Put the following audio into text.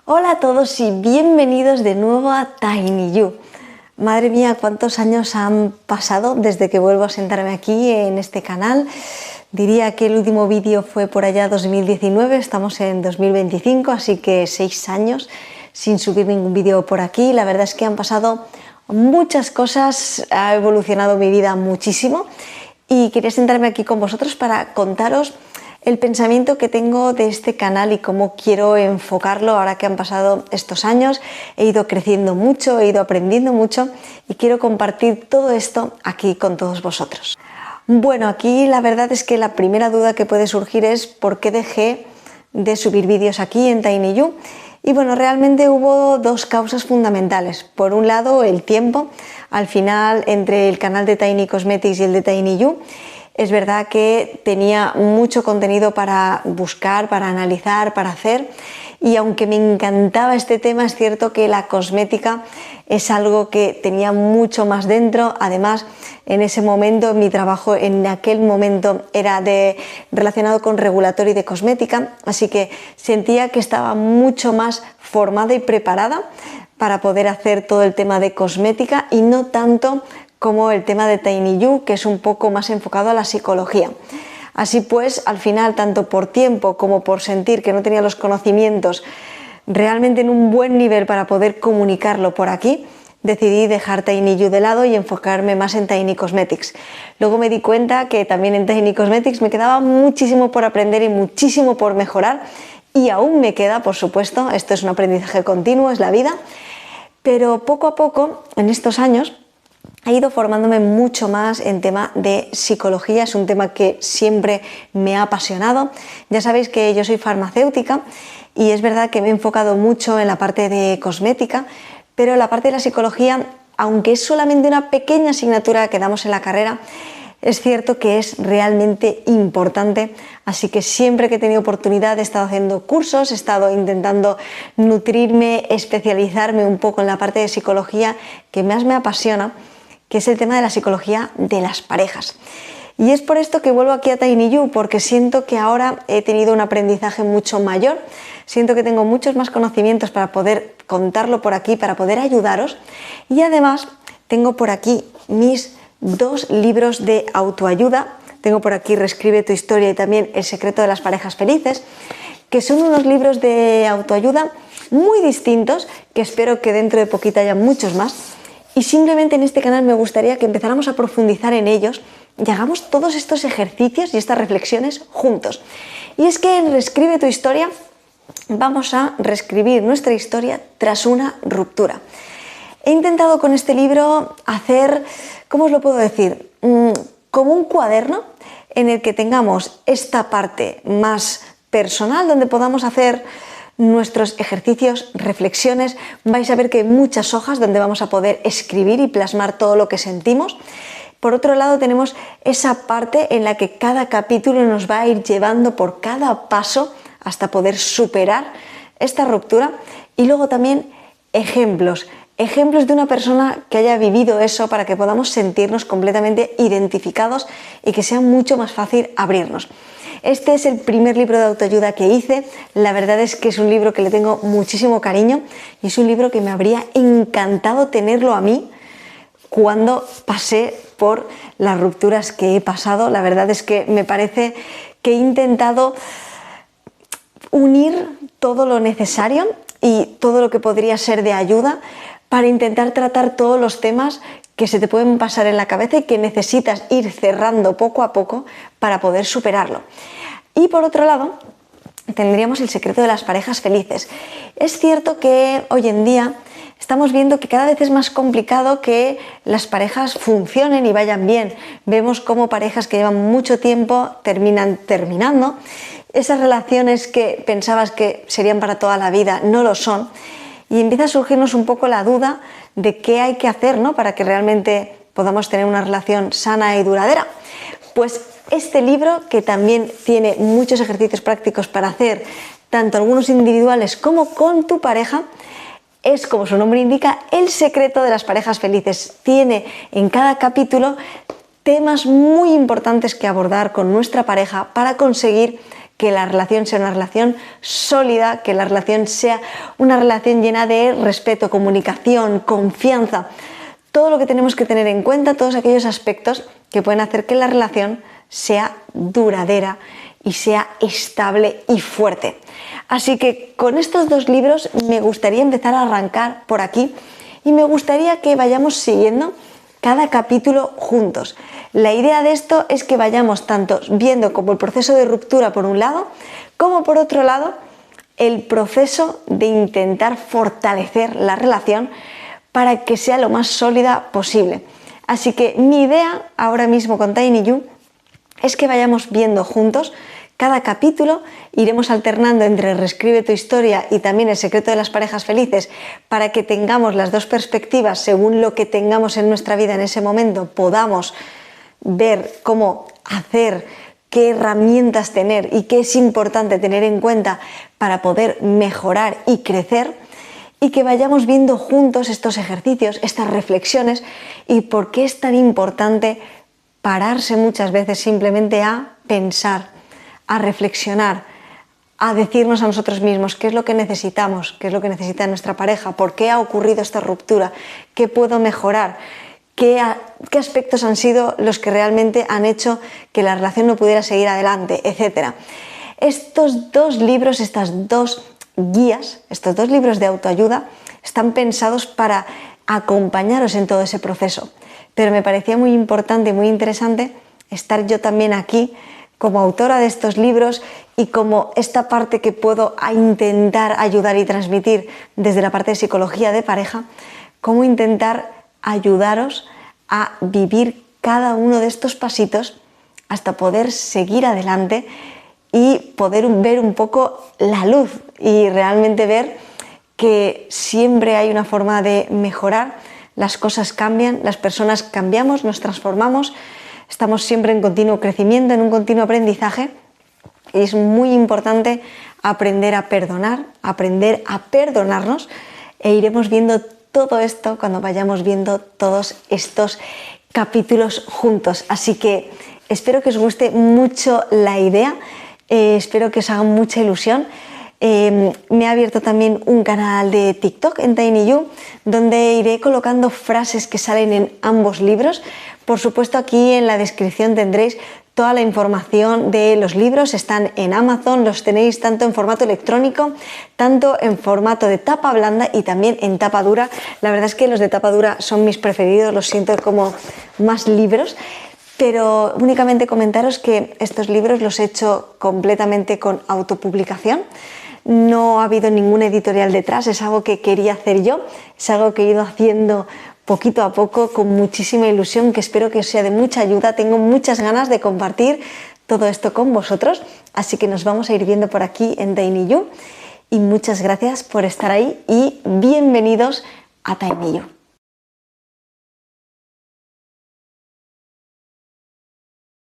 Hola a todos y bienvenidos de nuevo a Tiny You. Madre mía, cuántos años han pasado desde que vuelvo a sentarme aquí en este canal. Diría que el último vídeo fue por allá 2019, estamos en 2025, así que 6 años sin subir ningún vídeo por aquí. La verdad es que han pasado muchas cosas, ha evolucionado mi vida muchísimo y quería sentarme aquí con vosotros para contaros el pensamiento que tengo de este canal y cómo quiero enfocarlo ahora que han pasado estos años. He ido creciendo mucho, he ido aprendiendo mucho y quiero compartir todo esto aquí con todos vosotros. Bueno, aquí la verdad es que la primera duda que puede surgir es por qué dejé de subir vídeos aquí en Tiny You. Y bueno, realmente hubo dos causas fundamentales. Por un lado, el tiempo. Al final, entre el canal de Tiny Cosmetics y el de Tiny You, es verdad que tenía mucho contenido para buscar, para analizar, para hacer, y aunque me encantaba este tema, es cierto que la cosmética es algo que tenía mucho más dentro. Además, en ese momento, mi trabajo en aquel momento era relacionado con regulatory de cosmética, así que sentía que estaba mucho más formada y preparada para poder hacer todo el tema de cosmética y no tanto como el tema de Tiny You, que es un poco más enfocado a la psicología. Así pues, al final, tanto por tiempo como por sentir que no tenía los conocimientos realmente en un buen nivel para poder comunicarlo por aquí, decidí dejar Tiny You de lado y enfocarme más en Tiny Cosmetics. Luego me di cuenta que también en Tiny Cosmetics me quedaba muchísimo por aprender y muchísimo por mejorar, y aún me queda, por supuesto. Esto es un aprendizaje continuo, es la vida, pero poco a poco, en estos años, he ido formándome mucho más en tema de psicología. Es un tema que siempre me ha apasionado. Ya sabéis que yo soy farmacéutica y es verdad que me he enfocado mucho en la parte de cosmética, pero la parte de la psicología, aunque es solamente una pequeña asignatura que damos en la carrera, es cierto que es realmente importante. Así que siempre que he tenido oportunidad he estado haciendo cursos, he estado intentando nutrirme, especializarme un poco en la parte de psicología que más me apasiona, que es el tema de la psicología de las parejas. Y es por esto que vuelvo aquí a Tiny You, porque siento que ahora he tenido un aprendizaje mucho mayor, siento que tengo muchos más conocimientos para poder contarlo por aquí, para poder ayudaros, y además tengo por aquí mis 2 libros de autoayuda. Tengo por aquí Reescribe tu historia y también El secreto de las parejas felices, que son unos libros de autoayuda muy distintos, que espero que dentro de poquito haya muchos más. Y simplemente en este canal me gustaría que empezáramos a profundizar en ellos y hagamos todos estos ejercicios y estas reflexiones juntos. Y es que en Reescribe tu historia vamos a reescribir nuestra historia tras una ruptura. He intentado con este libro hacer, ¿cómo os lo puedo decir? Como un cuaderno en el que tengamos esta parte más personal, donde podamos hacer nuestros ejercicios, reflexiones. Vais a ver que hay muchas hojas donde vamos a poder escribir y plasmar todo lo que sentimos. Por otro lado, tenemos esa parte en la que cada capítulo nos va a ir llevando por cada paso hasta poder superar esta ruptura. Y luego también ejemplos de una persona que haya vivido eso, para que podamos sentirnos completamente identificados y que sea mucho más fácil abrirnos. Este es el primer libro de autoayuda que hice. La verdad es que es un libro que le tengo muchísimo cariño y es un libro que me habría encantado tenerlo a mí cuando pasé por las rupturas que he pasado. La verdad es que me parece que he intentado unir todo lo necesario y todo lo que podría ser de ayuda para intentar tratar todos los temas que se te pueden pasar en la cabeza y que necesitas ir cerrando poco a poco para poder superarlo. Y por otro lado, tendríamos El secreto de las parejas felices. Es cierto que hoy en día estamos viendo que cada vez es más complicado que las parejas funcionen y vayan bien. Vemos cómo parejas que llevan mucho tiempo terminan terminando. Esas relaciones que pensabas que serían para toda la vida no lo son. Y empieza a surgirnos un poco la duda de qué hay que hacer, ¿no?, para que realmente podamos tener una relación sana y duradera. Pues este libro, que también tiene muchos ejercicios prácticos para hacer, tanto algunos individuales como con tu pareja, es, como su nombre indica, El secreto de las parejas felices. Tiene en cada capítulo temas muy importantes que abordar con nuestra pareja para conseguir que la relación sea una relación sólida, que la relación sea una relación llena de respeto, comunicación, confianza. Todo lo que tenemos que tener en cuenta, todos aquellos aspectos que pueden hacer que la relación sea duradera y sea estable y fuerte. Así que con estos dos libros me gustaría empezar a arrancar por aquí y me gustaría que vayamos siguiendo cada capítulo juntos. La idea de esto es que vayamos tanto viendo como el proceso de ruptura por un lado, como por otro lado el proceso de intentar fortalecer la relación para que sea lo más sólida posible. Así que mi idea ahora mismo con Tiny You es que vayamos viendo juntos cada capítulo, iremos alternando entre Reescribe tu historia y también El secreto de las parejas felices para que tengamos las dos perspectivas según lo que tengamos en nuestra vida en ese momento, podamos ver cómo hacer, qué herramientas tener y qué es importante tener en cuenta para poder mejorar y crecer, y que vayamos viendo juntos estos ejercicios, estas reflexiones y por qué es tan importante pararse muchas veces simplemente a pensar, a reflexionar, a decirnos a nosotros mismos qué es lo que necesitamos, qué es lo que necesita nuestra pareja, por qué ha ocurrido esta ruptura, qué puedo mejorar, qué aspectos han sido los que realmente han hecho que la relación no pudiera seguir adelante, etc. Estos dos libros, estas dos guías, estos dos libros de autoayuda están pensados para acompañaros en todo ese proceso, pero me parecía muy importante y muy interesante estar yo también aquí como autora de estos libros y como esta parte que puedo intentar ayudar y transmitir desde la parte de psicología de pareja, cómo intentar ayudaros a vivir cada uno de estos pasitos hasta poder seguir adelante y poder ver un poco la luz y realmente ver que siempre hay una forma de mejorar, las cosas cambian, las personas cambiamos, nos transformamos, estamos siempre en continuo crecimiento, en un continuo aprendizaje y es muy importante aprender a perdonar, aprender a perdonarnos e iremos viendo todo esto cuando vayamos viendo todos estos capítulos juntos. Así que espero que os guste mucho la idea. Espero que os haga mucha ilusión. Me he abierto también un canal de TikTok en Tiny You, donde iré colocando frases que salen en ambos libros. Por supuesto, aquí en la descripción tendréis toda la información de los libros. Están en Amazon, los tenéis tanto en formato electrónico, tanto en formato de tapa blanda y también en tapa dura. La verdad es que los de tapa dura son mis preferidos, los siento como más libros. Pero únicamente comentaros que estos libros los he hecho completamente con autopublicación. No ha habido ningún editorial detrás, es algo que quería hacer yo, es algo que he ido haciendo poquito a poco con muchísima ilusión, que espero que os sea de mucha ayuda. Tengo muchas ganas de compartir todo esto con vosotros, así que nos vamos a ir viendo por aquí en Tiny You y muchas gracias por estar ahí y bienvenidos a Tiny You.